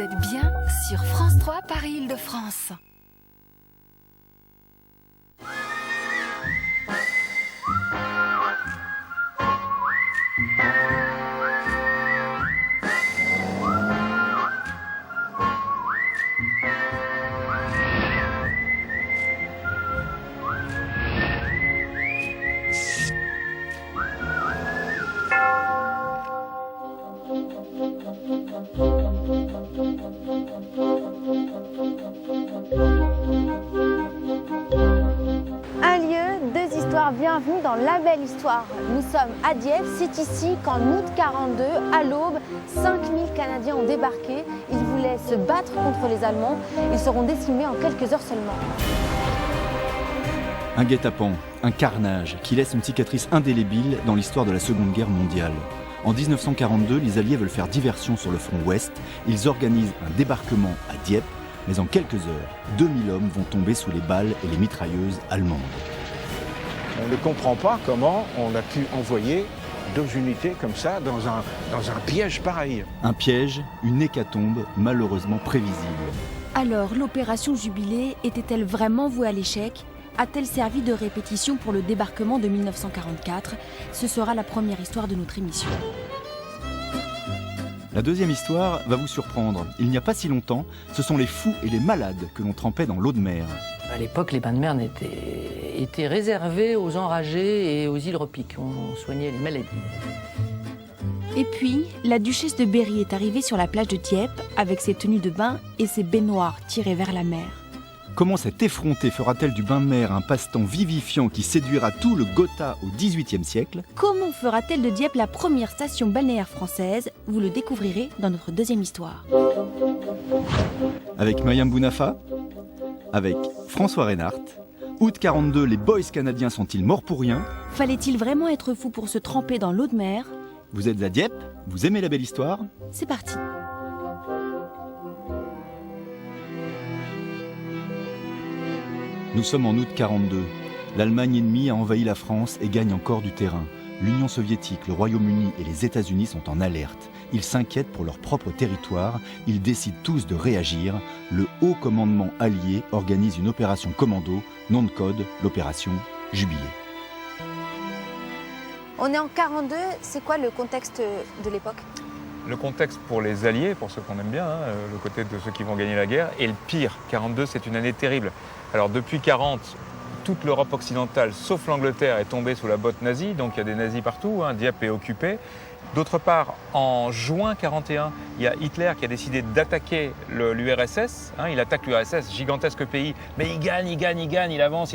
Vous êtes bien sur France 3 Paris-Île-de-France. Bienvenue dans La Belle Histoire. Nous sommes à Dieppe, c'est ici qu'en août 42, à l'aube, 5000 Canadiens ont débarqué. Ils voulaient se battre contre les Allemands. Ils seront décimés en quelques heures seulement. Un guet-apens, un carnage qui laisse une cicatrice indélébile dans l'histoire de la Seconde Guerre mondiale. En 1942, les Alliés veulent faire diversion sur le front ouest. Ils organisent un débarquement à Dieppe, mais en quelques heures, 2000 hommes vont tomber sous les balles et les mitrailleuses allemandes. On ne comprend pas comment on a pu envoyer 2 unités comme ça dans un piège pareil. Un piège, une hécatombe malheureusement prévisible. Alors, l'opération Jubilé était-elle vraiment vouée à l'échec ? A-t-elle servi de répétition pour le débarquement de 1944 ? Ce sera la première histoire de notre émission. La deuxième histoire va vous surprendre. Il n'y a pas si longtemps, ce sont les fous et les malades que l'on trempait dans l'eau de mer. À l'époque, les bains de mer étaient réservés aux enragés et aux hydropiques. On soignait les maladies. Et puis, la duchesse de Berry est arrivée sur la plage de Dieppe avec ses tenues de bain et ses baignoires tirées vers la mer. Comment cette effrontée fera-t-elle du bain de mer un passe-temps vivifiant qui séduira tout le Gotha au XVIIIe siècle ? Comment fera-t-elle de Dieppe la première station balnéaire française ? Vous le découvrirez dans notre deuxième histoire. Avec Mayam Bounafa ? Avec François Reinhardt. Août 42, les boys canadiens sont-ils morts pour rien ? Fallait-il vraiment être fou pour se tremper dans l'eau de mer ? Vous êtes à Dieppe ? Vous aimez la belle histoire ? C'est parti. Nous sommes en août 42. L'Allemagne ennemie a envahi la France et gagne encore du terrain. L'Union soviétique, le Royaume-Uni et les États-Unis sont en alerte. Ils s'inquiètent pour leur propre territoire. Ils décident tous de réagir. Le haut commandement allié organise une opération commando, nom de code, l'opération Jubilé. On est en 42, c'est quoi le contexte de l'époque ? Le contexte pour les Alliés, pour ceux qu'on aime bien, le côté de ceux qui vont gagner la guerre, est le pire. 42, c'est une année terrible. Alors depuis 40, toute l'Europe occidentale, sauf l'Angleterre, est tombée sous la botte nazie, donc il y a des nazis partout, Dieppe est occupée. D'autre part, en juin 41, il y a Hitler qui a décidé d'attaquer l'URSS. Il attaque l'URSS, gigantesque pays, mais il gagne, il avance.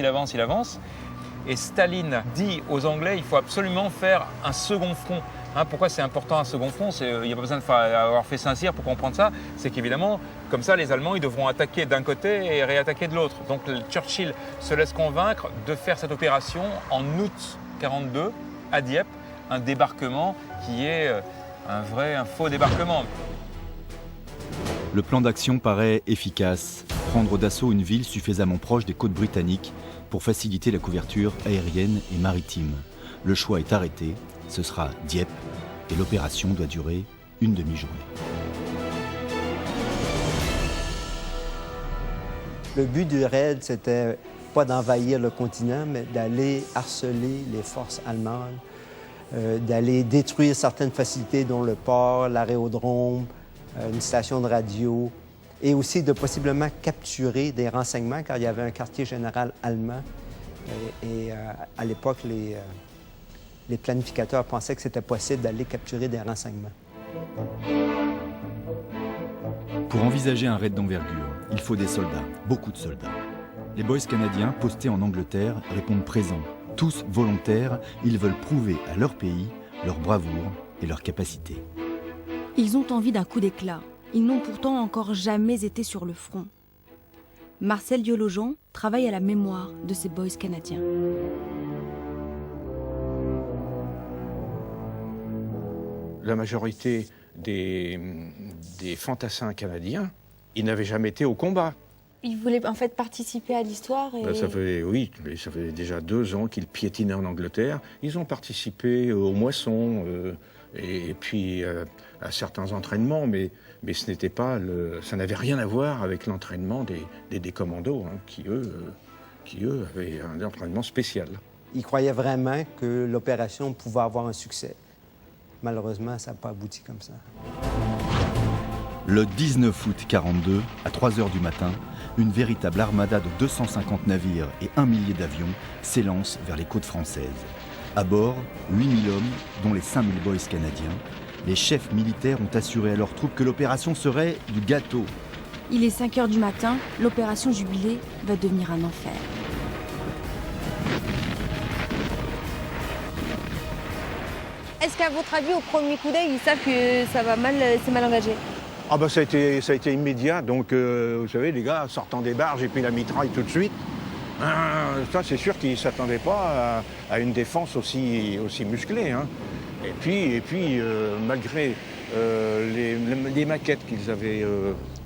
Et Staline dit aux Anglais, il faut absolument faire un second front. Pourquoi c'est important un second front ? Il n'y a pas besoin d'avoir fait Saint-Cyr pour comprendre ça. C'est qu'évidemment, comme ça, les Allemands ils devront attaquer d'un côté et réattaquer de l'autre. Donc Churchill se laisse convaincre de faire cette opération en août 42 à Dieppe, un débarquement qui est un faux débarquement. Le plan d'action paraît efficace. Prendre d'assaut une ville suffisamment proche des côtes britanniques pour faciliter la couverture aérienne et maritime. Le choix est arrêté. Ce sera Dieppe et l'opération doit durer une demi-journée. Le but du raid, c'était pas d'envahir le continent, mais d'aller harceler les forces allemandes, d'aller détruire certaines facilités, dont le port, l'aérodrome, une station de radio, et aussi de possiblement capturer des renseignements, car il y avait un quartier général allemand. Et à l'époque, les planificateurs pensaient que c'était possible d'aller capturer des renseignements. Pour envisager un raid d'envergure, il faut des soldats, beaucoup de soldats. Les boys canadiens postés en Angleterre répondent présents. Tous volontaires, ils veulent prouver à leur pays leur bravoure et leur capacité. Ils ont envie d'un coup d'éclat. Ils n'ont pourtant encore jamais été sur le front. Marcel Diologen travaille à la mémoire de ces boys canadiens. La majorité des fantassins canadiens, ils n'avaient jamais été au combat. Ils voulaient en fait participer à l'histoire et... Ça fait déjà 2 ans qu'ils piétinaient en Angleterre. Ils ont participé aux moissons, et puis à certains entraînements, mais ce n'était pas ça n'avait rien à voir avec l'entraînement des commandos, hein, qui eux avaient un entraînement spécial. Ils croyaient vraiment que l'opération pouvait avoir un succès. Malheureusement, ça n'a pas abouti comme ça. Le 19 août 42, à 3 h du matin, une véritable armada de 250 navires et 1 millier d'avions s'élance vers les côtes françaises. À bord, 8000 hommes, dont les 5000 boys canadiens. Les chefs militaires ont assuré à leurs troupes que l'opération serait du gâteau. Il est 5 h du matin, l'opération Jubilé va devenir un enfer. Est-ce qu'à votre avis, au premier coup d'œil, ils savent que ça va mal, c'est mal engagé? Ah bah ça a été immédiat, donc vous savez, les gars sortant des barges et puis la mitraille tout de suite. Ça, c'est sûr qu'ils ne s'attendaient pas à une défense aussi musclée, hein. Et puis malgré les maquettes qu'ils avaient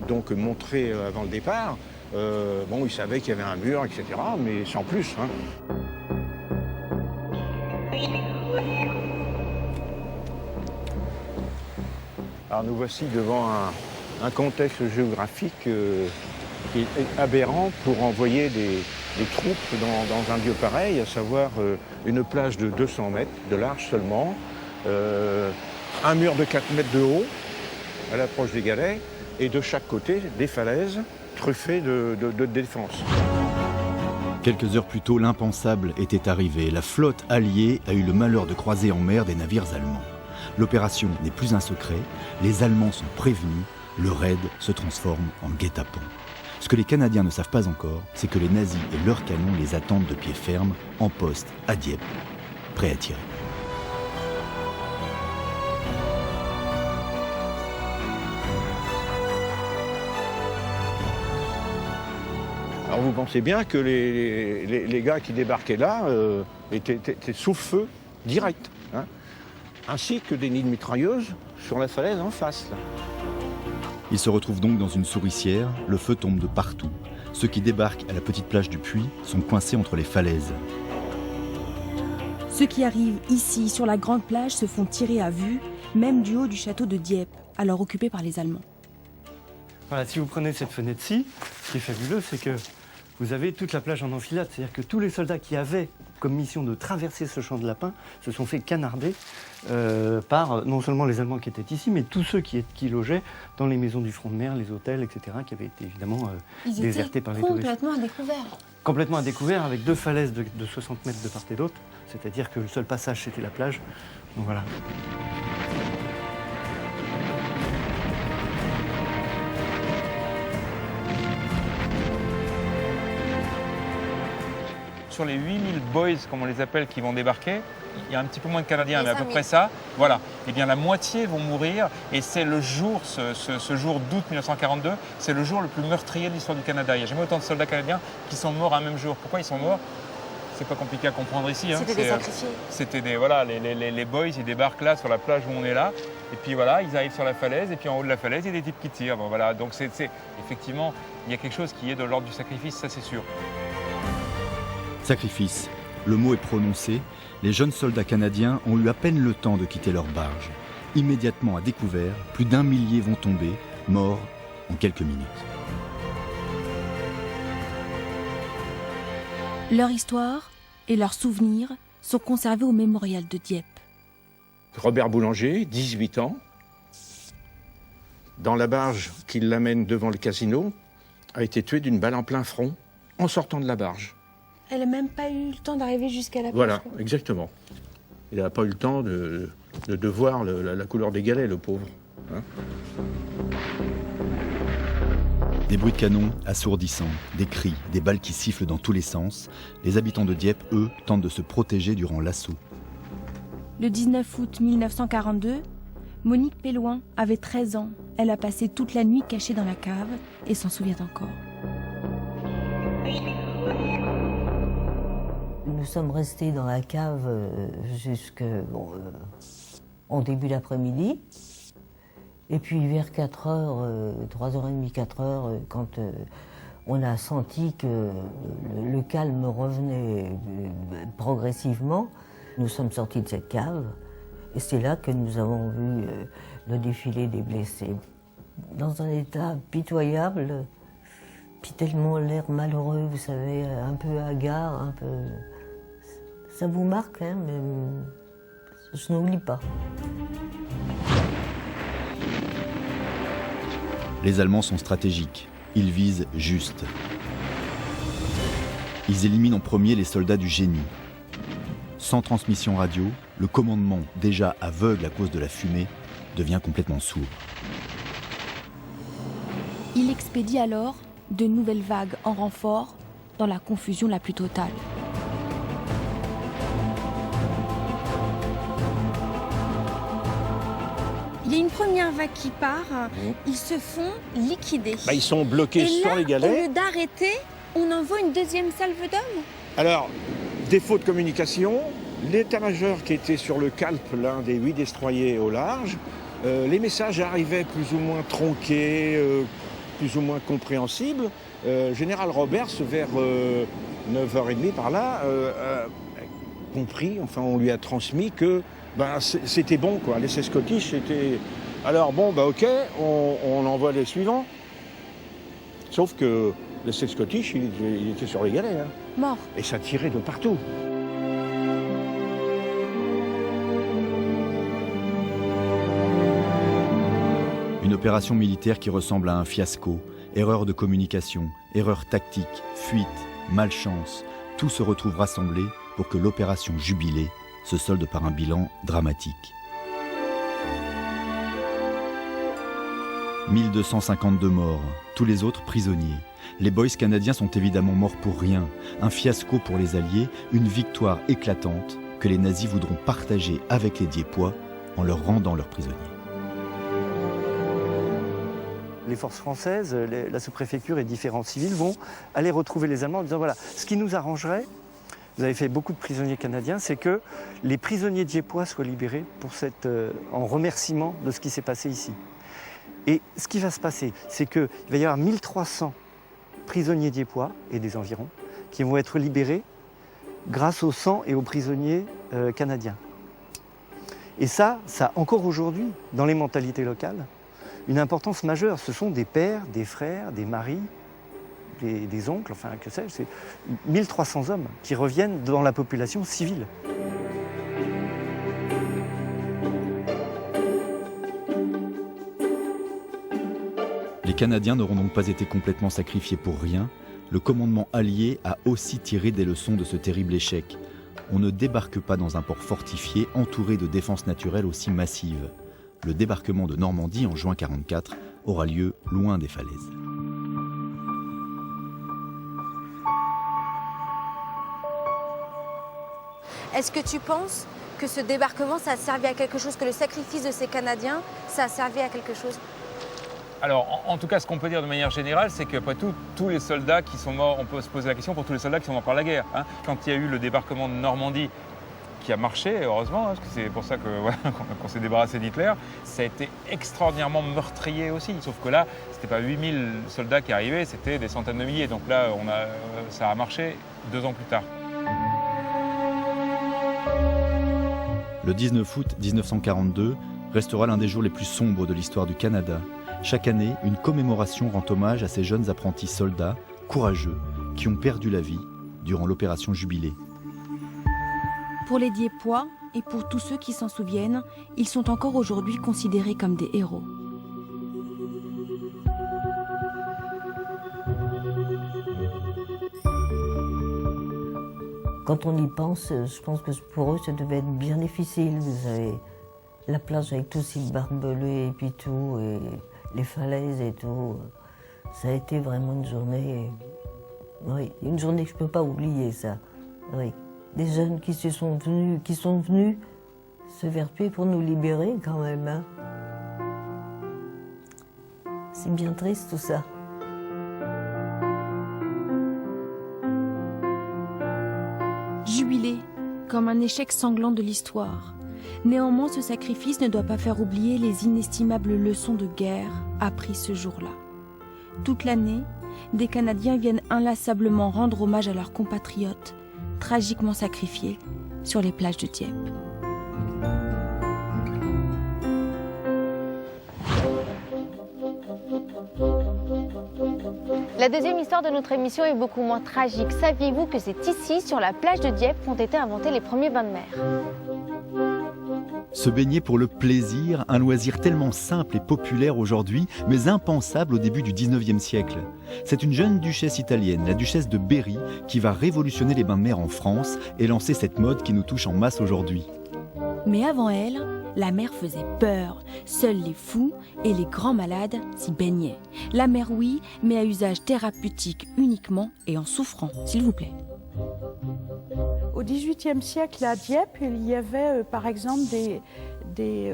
donc montrées avant le départ, bon, ils savaient qu'il y avait un mur, etc., mais sans plus, hein. Alors nous voici devant un contexte géographique qui est aberrant pour envoyer des troupes dans un lieu pareil, à savoir une plage de 200 mètres de large seulement, un mur de 4 mètres de haut à l'approche des galets, et de chaque côté des falaises truffées de défense. Quelques heures plus tôt, l'impensable était arrivé. La flotte alliée a eu le malheur de croiser en mer des navires allemands. L'opération n'est plus un secret, les Allemands sont prévenus, le raid se transforme en guet-apens. Ce que les Canadiens ne savent pas encore, c'est que les nazis et leurs canons les attendent de pied ferme, en poste à Dieppe, prêts à tirer. Alors vous pensez bien que les gars qui débarquaient là étaient sous feu direct, hein, ainsi que des nids de mitrailleuses sur la falaise en face, là. Ils se retrouvent donc dans une souricière, le feu tombe de partout. Ceux qui débarquent à la petite plage du Puy sont coincés entre les falaises. Ceux qui arrivent ici, sur la grande plage, se font tirer à vue, même du haut du château de Dieppe, alors occupé par les Allemands. Voilà, si vous prenez cette fenêtre-ci, ce qui est fabuleux, c'est que vous avez toute la plage en enfilade. C'est-à-dire que tous les soldats qui avaient comme mission de traverser ce champ de lapins se sont fait canarder par non seulement les Allemands qui étaient ici, mais tous ceux qui logeaient dans les maisons du front de mer, les hôtels, etc., qui avaient été évidemment désertés par les touristes. Complètement à découvert. Complètement à découvert, avec 2 falaises de 60 mètres de part et d'autre. C'est-à-dire que le seul passage, c'était la plage. Donc voilà. Sur les 8000 boys, comme on les appelle, qui vont débarquer, il y a un petit peu moins de Canadiens, Les mais à peu 5000. près ça. Voilà. Eh bien, la moitié vont mourir. Et c'est le jour, ce jour d'août 1942, c'est le jour le plus meurtrier de l'histoire du Canada. Il n'y a jamais autant de soldats canadiens qui sont morts un même jour. Pourquoi ils sont morts? C'est pas compliqué à comprendre ici. Hein. C'était des sacrifiés. C'était les boys, ils débarquent là, sur la plage où on est là. Et puis voilà, ils arrivent sur la falaise. Et puis en haut de la falaise, il y a des types qui tirent. Bon, voilà. Donc effectivement, il y a quelque chose qui est de l'ordre du sacrifice, ça c'est sûr. Sacrifice. Le mot est prononcé. Les jeunes soldats canadiens ont eu à peine le temps de quitter leur barge. Immédiatement à découvert, plus d'1 millier vont tomber, morts en quelques minutes. Leur histoire et leurs souvenirs sont conservés au mémorial de Dieppe. Robert Boulanger, 18 ans, dans la barge qui l'amène devant le casino, a été tué d'une balle en plein front en sortant de la barge. Elle n'a même pas eu le temps d'arriver jusqu'à la plage. Voilà, exactement. Il n'a pas eu le temps de voir la couleur des galets, le pauvre, hein. Des bruits de canon assourdissants, des cris, des balles qui sifflent dans tous les sens. Les habitants de Dieppe, eux, tentent de se protéger durant l'assaut. Le 19 août 1942, Monique Péloin avait 13 ans. Elle a passé toute la nuit cachée dans la cave et s'en souvient encore. Nous sommes restés dans la cave jusqu'en début d'après-midi. Et puis vers 4h, 3h30, 4h, quand on a senti que le calme revenait progressivement, nous sommes sortis de cette cave Et c'est là que nous avons vu le défilé des blessés. Dans un état pitoyable, puis tellement l'air malheureux, vous savez, un peu hagard, un peu... Ça vous marque, hein, mais je n'oublie pas. Les Allemands sont stratégiques. Ils visent juste. Ils éliminent en premier les soldats du génie. Sans transmission radio, le commandement, déjà aveugle à cause de la fumée, devient complètement sourd. Il expédie alors de nouvelles vagues en renfort dans la confusion la plus totale. Il y a une première vague qui part, ils se font liquider. Ils sont bloqués sur les au galets. lieu d'arrêter, on envoie une deuxième salve d'hommes. Alors, défaut de communication, l'état-major qui était sur le Calpe, l'un des 8 destroyers au large, les messages arrivaient plus ou moins tronqués, plus ou moins compréhensibles. Général Roberts, vers 9h30 par là, a compris, enfin on lui a transmis que c'était bon, quoi. L'essai Scottish, c'était... Alors bon, ok, on envoie les suivants. Sauf que l'essai Scottish, il était sur les galets. Hein. Mort. Et ça tirait de partout. Une opération militaire qui ressemble à un fiasco. Erreur de communication, erreur tactique, fuite, malchance. Tout se retrouve rassemblé pour que l'opération Jubilé se solde par un bilan dramatique. 1252 morts, tous les autres prisonniers. Les boys canadiens sont évidemment morts pour rien. Un fiasco pour les Alliés, une victoire éclatante que les nazis voudront partager avec les Diepois en leur rendant leurs prisonniers. Les forces françaises, la sous-préfecture et différents civils vont aller retrouver les Allemands en disant voilà, ce qui nous arrangerait, vous avez fait beaucoup de prisonniers canadiens, c'est que les prisonniers diepois soient libérés pour en remerciement de ce qui s'est passé ici. Et ce qui va se passer, c'est qu'il va y avoir 1300 prisonniers diepois et des environs qui vont être libérés grâce au sang et aux prisonniers canadiens. Et ça encore aujourd'hui, dans les mentalités locales, une importance majeure. Ce sont des pères, des frères, des maris, des oncles, enfin que sais-je, c'est 1300 hommes qui reviennent dans la population civile. Les Canadiens n'auront donc pas été complètement sacrifiés pour rien. Le commandement allié a aussi tiré des leçons de ce terrible échec. On ne débarque pas dans un port fortifié entouré de défenses naturelles aussi massives. Le débarquement de Normandie en juin 1944 aura lieu loin des falaises. Est-ce que tu penses que ce débarquement, ça a servi à quelque chose, que le sacrifice de ces Canadiens, ça a servi à quelque chose? Alors, en tout cas, ce qu'on peut dire de manière générale, c'est qu'après tout, tous les soldats qui sont morts, on peut se poser la question pour tous les soldats qui sont morts par la guerre. Hein. Quand il y a eu le débarquement de Normandie, qui a marché, heureusement, parce que c'est pour ça qu'on s'est débarrassé d'Hitler, ça a été extraordinairement meurtrier aussi. Sauf que là, c'était pas 8000 soldats qui arrivaient, c'était des centaines de milliers. Donc là, ça a marché 2 ans plus tard. Le 19 août 1942 restera l'un des jours les plus sombres de l'histoire du Canada. Chaque année, une commémoration rend hommage à ces jeunes apprentis soldats, courageux, qui ont perdu la vie durant l'opération Jubilé. Pour les Diepois et pour tous ceux qui s'en souviennent, ils sont encore aujourd'hui considérés comme des héros. Quand on y pense, je pense que pour eux, ça devait être bien difficile. Vous avez la plage avec tous ces barbelés et puis tout, et les falaises et tout. Ça a été vraiment une journée... Oui, une journée que je ne peux pas oublier, ça. Oui. Des jeunes qui sont venus se vertuer pour nous libérer quand même. Hein. C'est bien triste tout ça. Jubilé, comme un échec sanglant de l'histoire. Néanmoins, ce sacrifice ne doit pas faire oublier les inestimables leçons de guerre apprises ce jour-là. Toute l'année, des Canadiens viennent inlassablement rendre hommage à leurs compatriotes, tragiquement sacrifiés sur les plages de Dieppe. La deuxième histoire de notre émission est beaucoup moins tragique. Saviez-vous que c'est ici, sur la plage de Dieppe, qu'ont été inventés les premiers bains de mer? Se baigner pour le plaisir, un loisir tellement simple et populaire aujourd'hui, mais impensable au début du 19e siècle. C'est une jeune duchesse italienne, la duchesse de Berry, qui va révolutionner les bains de mer en France et lancer cette mode qui nous touche en masse aujourd'hui. Mais avant elle, la mer faisait peur. Seuls les fous et les grands malades s'y baignaient. La mer, oui, mais à usage thérapeutique uniquement et en souffrant, s'il vous plaît. Au XVIIIe siècle, à Dieppe, il y avait par exemple des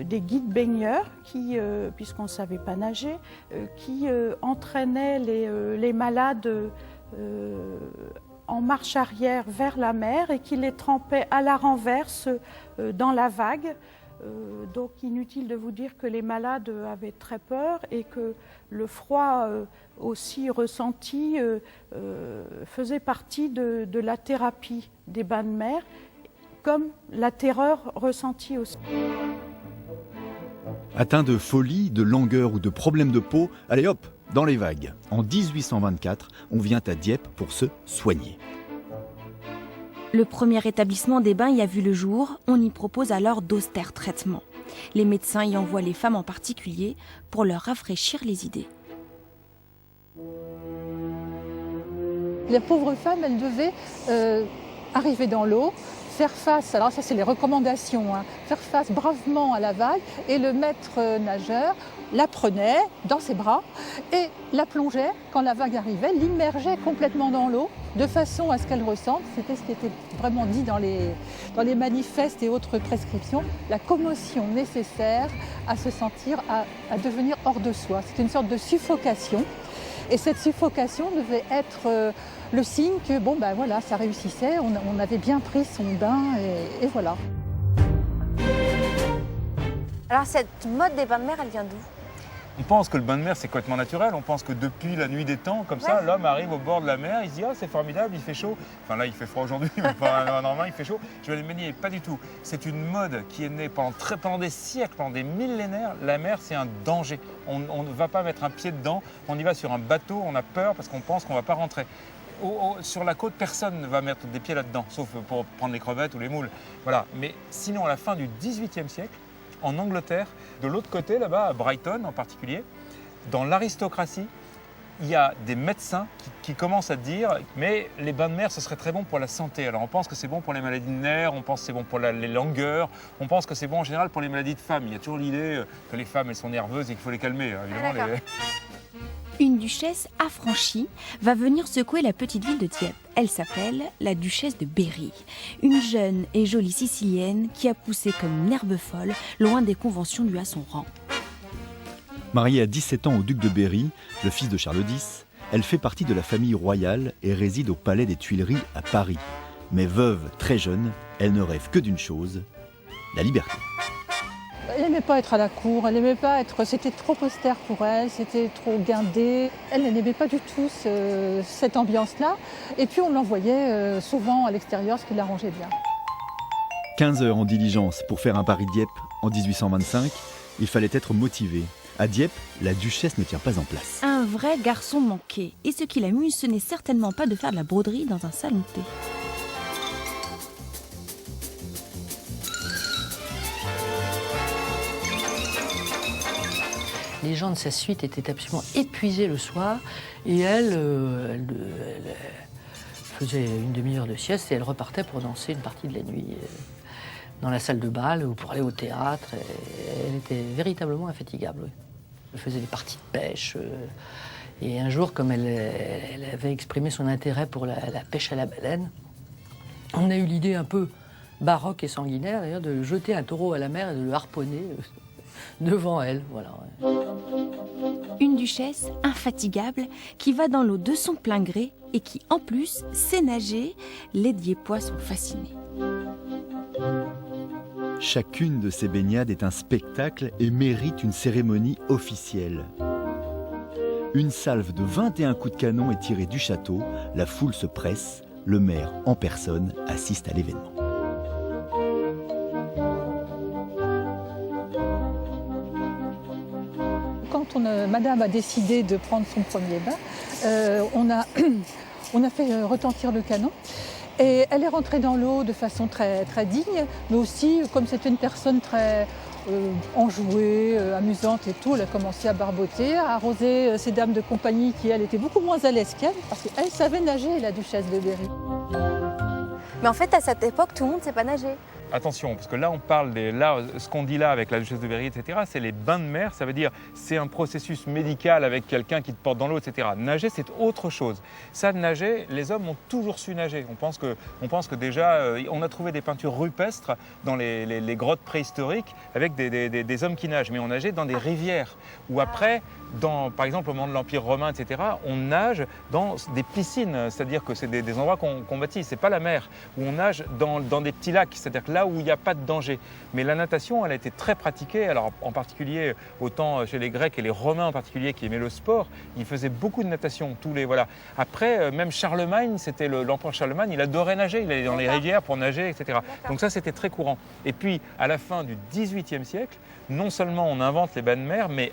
guides baigneurs qui, puisqu'on ne savait pas nager, qui entraînaient les malades en marche arrière vers la mer et qui les trempaient à la renverse dans la vague. Donc inutile de vous dire que les malades avaient très peur et que le froid aussi ressenti faisait partie de la thérapie des bains de mer, comme la terreur ressentie aussi. Atteint de folie, de langueur ou de problèmes de peau, allez hop, dans les vagues. En 1824, on vient à Dieppe pour se soigner. Le premier établissement des bains y a vu le jour. On y propose alors d'austères traitements. Les médecins y envoient les femmes en particulier pour leur rafraîchir les idées. La pauvre femme, elle devait arriver dans l'eau, faire face, alors ça c'est les recommandations, hein, faire face bravement à la vague, et le maître nageur la prenait dans ses bras et la plongeait quand la vague arrivait, l'immergeait complètement dans l'eau de façon à ce qu'elle ressente, c'était ce qui était vraiment dit dans les manifestes et autres prescriptions, la commotion nécessaire à se sentir, à devenir hors de soi. C'était une sorte de suffocation. Et cette suffocation devait être le signe que bon ben voilà, ça réussissait, on avait bien pris son bain et voilà. Alors cette mode des bains de mer, elle vient d'où? On pense que le bain de mer c'est complètement naturel, on pense que depuis la nuit des temps, comme ça, l'homme arrive au bord de la mer, il se dit ah c'est formidable, il fait chaud. Enfin là il fait froid aujourd'hui, mais normalement il fait chaud. Je vais aller me baigner, pas du tout. C'est une mode qui est née pendant des siècles, pendant des millénaires. La mer c'est un danger. On ne va pas mettre un pied dedans, on y va sur un bateau, on a peur parce qu'on pense qu'on ne va pas rentrer. Sur la côte, personne ne va mettre des pieds là-dedans, sauf pour prendre les crevettes ou les moules. Voilà. Mais sinon, à la fin du XVIIIe siècle, en Angleterre, de l'autre côté, là-bas, à Brighton en particulier, dans l'aristocratie, il y a des médecins qui commencent à dire « mais les bains de mer, ce serait très bon pour la santé ». Alors on pense que c'est bon pour les maladies de nerfs, on pense que c'est bon pour les langueurs, on pense que c'est bon en général pour les maladies de femmes. Il y a toujours l'idée que les femmes, elles sont nerveuses et qu'il faut les calmer. Évidemment, Une duchesse affranchie va venir secouer la petite ville de Dieppe. Elle s'appelle la duchesse de Berry. Une jeune et jolie Sicilienne qui a poussé comme une herbe folle, loin des conventions dues à son rang. Mariée à 17 ans au duc de Berry, le fils de Charles X, elle fait partie de la famille royale et réside au palais des Tuileries à Paris. Mais veuve très jeune, elle ne rêve que d'une chose, la liberté. Elle n'aimait pas être à la cour, elle n'aimait pas être... C'était trop austère pour elle, c'était trop guindé. Elle n'aimait pas du tout cette ambiance-là. Et puis on l'envoyait souvent à l'extérieur, ce qui l'arrangeait bien. 15 heures en diligence pour faire un Paris-Dieppe en 1825, il fallait être motivé. À Dieppe, la duchesse ne tient pas en place. Un vrai garçon manqué. Et ce qui l'amuse, ce n'est certainement pas de faire de la broderie dans un salon de thé. Les gens de sa suite étaient absolument épuisés le soir et elle faisait une demi-heure de sieste et elle repartait pour danser une partie de la nuit dans la salle de bal ou pour aller au théâtre. Elle était véritablement infatigable. Oui. Elle faisait des parties de pêche. Et un jour, comme elle avait exprimé son intérêt pour la pêche à la baleine, on a eu l'idée un peu baroque et sanguinaire d'ailleurs de jeter un taureau à la mer et de le harponner devant elle. Voilà. Une duchesse infatigable qui va dans l'eau de son plein gré et qui, en plus, sait nager. Les Diepois sont fascinés. Chacune de ces baignades est un spectacle et mérite une cérémonie officielle. Une salve de 21 coups de canon est tirée du château, la foule se presse, le maire en personne assiste à l'événement. Quand quand Madame a décidé de prendre son premier bain, on a fait retentir le canon. Et elle est rentrée dans l'eau de façon très, très digne, mais aussi, comme c'était une personne très enjouée, amusante et tout, elle a commencé à barboter, à arroser ces dames de compagnie qui, elle, étaient beaucoup moins à l'aise qu'elle, parce qu'elle savait nager, la duchesse de Berry. Mais en fait, à cette époque, tout le monde ne sait pas nager. Attention, parce que là, on parle là, ce qu'on dit là avec la duchesse de Berry, etc., c'est les bains de mer, ça veut dire c'est un processus médical avec quelqu'un qui te porte dans l'eau, etc. Nager, c'est autre chose. Ça, nager, les hommes ont toujours su nager. On pense que déjà, on a trouvé des peintures rupestres dans les grottes préhistoriques avec des hommes qui nagent, mais on nageait dans des rivières, ou après, par exemple, au moment de l'Empire romain, etc., on nage dans des piscines, c'est-à-dire que c'est des endroits qu'on bâtit, c'est pas la mer, où on nage dans des petits lacs, c'est-à-dire que là où il n'y a pas de danger. Mais la natation, elle a été très pratiquée, alors en particulier autant chez les Grecs et les Romains en particulier qui aimaient le sport, ils faisaient beaucoup de natation, voilà. Après, même Charlemagne, c'était l'empereur Charlemagne, il adorait nager, il allait dans les rivières pour nager, etc. Donc ça, c'était très courant. Et puis, à la fin du XVIIIe siècle, non seulement on invente les bains de mer, mais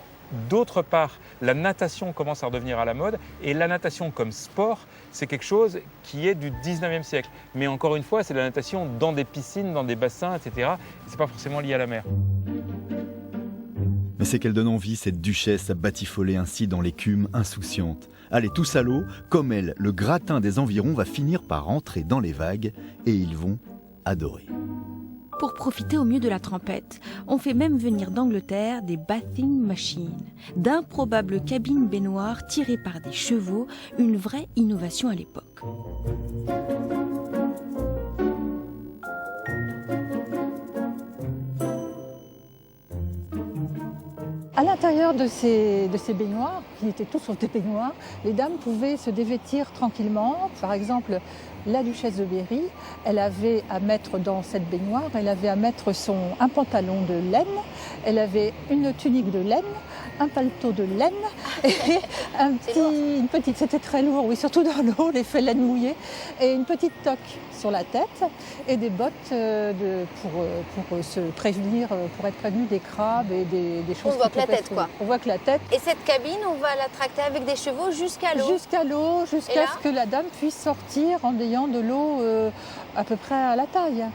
d'autre part, la natation commence à redevenir à la mode et la natation comme sport, c'est quelque chose qui est du 19e siècle. Mais encore une fois, c'est la natation dans des piscines, dans des bassins, etc. Ce n'est pas forcément lié à la mer. Mais c'est qu'elle donne envie, cette duchesse, à batifoler ainsi dans l'écume insouciante. Allez, tous à l'eau, comme elle, le gratin des environs va finir par entrer dans les vagues et ils vont adorer. Pour profiter au mieux de la tempête, on fait même venir d'Angleterre des bathing machines, d'improbables cabines baignoires tirées par des chevaux, une vraie innovation à l'époque. À l'intérieur de ces baignoires, qui étaient tous sur des baignoires, les dames pouvaient se dévêtir tranquillement. Par exemple, la duchesse de Berry, elle avait à mettre dans cette baignoire, elle avait à mettre un pantalon de laine, elle avait une tunique de laine, un paletot de laine et une petite, c'était très lourd, oui, surtout dans l'eau, l'effet laine mouillée, et une petite toque sur la tête et des bottes pour se prévenir, pour être prévenu des crabes et des choses. On voit que la tête, quoi. On voit que la tête. Et cette cabine, on va la tracter avec des chevaux jusqu'à l'eau. Jusqu'à l'eau, jusqu'à ce que la dame puisse sortir en ayant de l'eau à peu près à la taille.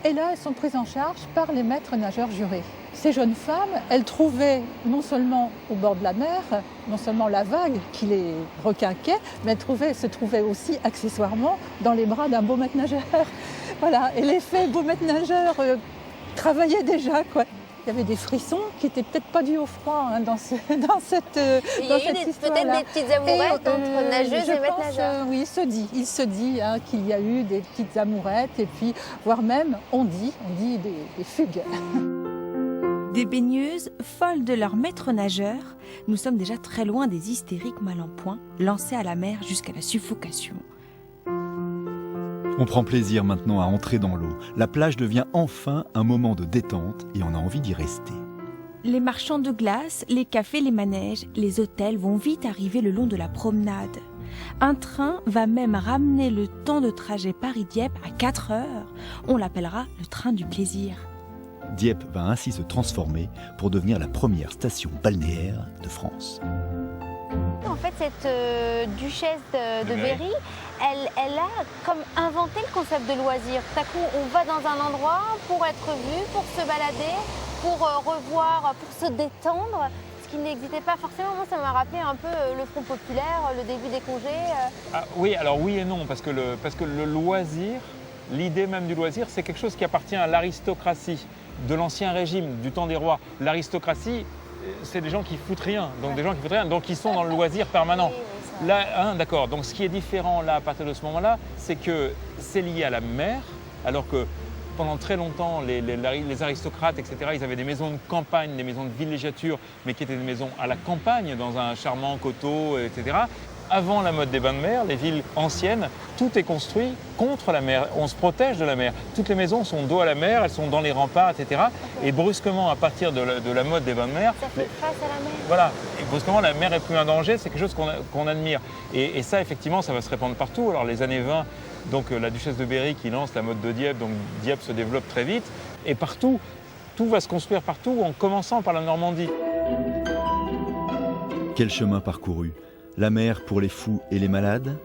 Et là, elles sont prises en charge par les maîtres nageurs jurés. Ces jeunes femmes, elles trouvaient non seulement au bord de la mer, non seulement la vague qui les requinquait, mais elles se trouvaient aussi accessoirement dans les bras d'un beau maître nageur. Voilà, et l'effet beau maître nageur travaillait déjà, quoi. Il y avait des frissons qui n'étaient peut-être pas dus au froid dans cette histoire-là. Il y a eu peut-être des petites amourettes entre nageuses et maîtres nageurs. Oui, il se dit qu'il y a eu des petites amourettes et puis, voire même, on dit des fugues. Des baigneuses folles de leur maître nageur, nous sommes déjà très loin des hystériques mal en point, lancés à la mer jusqu'à la suffocation. On prend plaisir maintenant à entrer dans l'eau. La plage devient enfin un moment de détente et on a envie d'y rester. Les marchands de glace, les cafés, les manèges, les hôtels vont vite arriver le long de la promenade. Un train va même ramener le temps de trajet Paris-Dieppe à 4 heures. On l'appellera le train du plaisir. Dieppe va ainsi se transformer pour devenir la première station balnéaire de France. En fait, cette duchesse de Berry, elle a comme inventé le concept de loisir. Tout à coup, on va dans un endroit pour être vu, pour se balader, pour revoir, pour se détendre, ce qui n'existait pas forcément. Moi, ça m'a rappelé un peu le Front populaire, le début des congés. Ah, oui, alors oui et non, parce que le loisir, l'idée même du loisir, c'est quelque chose qui appartient à l'aristocratie de l'Ancien Régime, du temps des rois. L'aristocratie, c'est des gens qui foutent rien, donc qui sont dans le loisir permanent. Là, d'accord. Donc ce qui est différent là à partir de ce moment-là, c'est que c'est lié à la mer, alors que pendant très longtemps, les aristocrates, etc., ils avaient des maisons de campagne, des maisons de villégiature, mais qui étaient des maisons à la campagne, dans un charmant coteau, etc. Avant la mode des bains de mer, les villes anciennes, tout est construit contre la mer. On se protège de la mer. Toutes les maisons sont dos à la mer, elles sont dans les remparts, etc. Et brusquement, à partir de la mode des bains de mer... Ça fait face à la mer. Voilà. Et brusquement, la mer est plus un danger, c'est quelque chose qu'on admire. Et ça, effectivement, ça va se répandre partout. Alors, les années 20, donc la duchesse de Berry qui lance la mode de Dieppe, donc Dieppe se développe très vite. Et partout, tout va se construire partout, en commençant par la Normandie. Quel chemin parcouru! La mer pour les fous et les malades,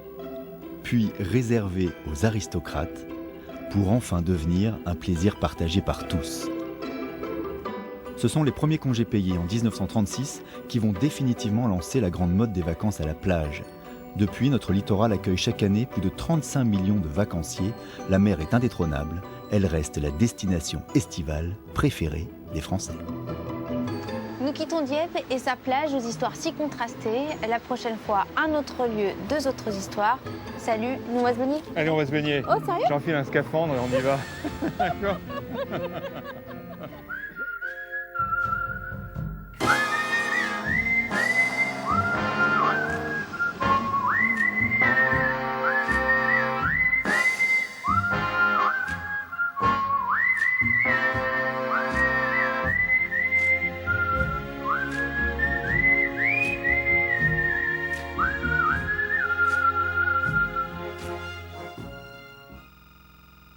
puis réservée aux aristocrates, pour enfin devenir un plaisir partagé par tous. Ce sont les premiers congés payés en 1936 qui vont définitivement lancer la grande mode des vacances à la plage. Depuis, notre littoral accueille chaque année plus de 35 millions de vacanciers. La mer est indétrônable. Elle reste la destination estivale préférée des Français. Nous quittons Dieppe et sa plage aux histoires si contrastées. La prochaine fois, un autre lieu, 2 autres histoires. Salut, nous on va se baigner? Allez, on va se baigner. Oh, sérieux? J'enfile un scaphandre et on y va. D'accord.